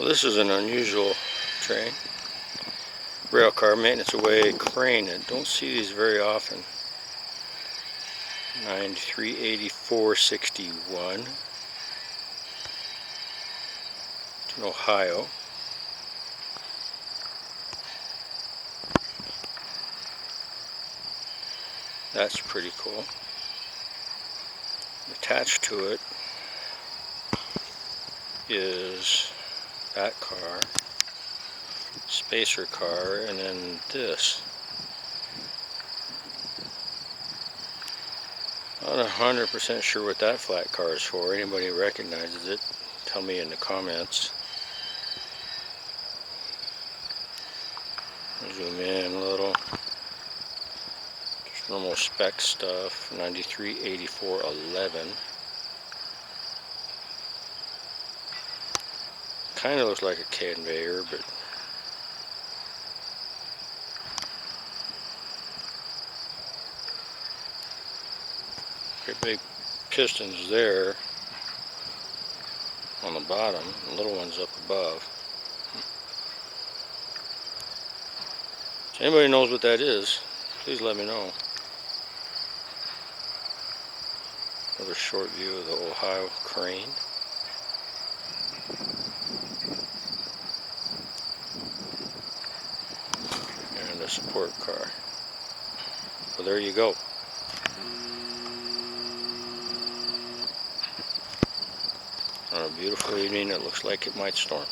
Well, this is an unusual train. Rail car maintenance away crane. I don't see these very often. 938461 to Ohio. That's pretty cool. Attached to it is that car, spacer car, and then this. Not 100% sure what that flat car is for. Anybody who recognizes it, tell me in the comments. Zoom in a little. Just normal spec stuff. 938411. Kind of looks like a conveyor, but great big pistons there on the bottom, and little ones up above. So anybody knows what that is, please let me know. Another short view of the Ohio crane. And a support car. Well, there you go. On a beautiful evening, it looks like it might storm.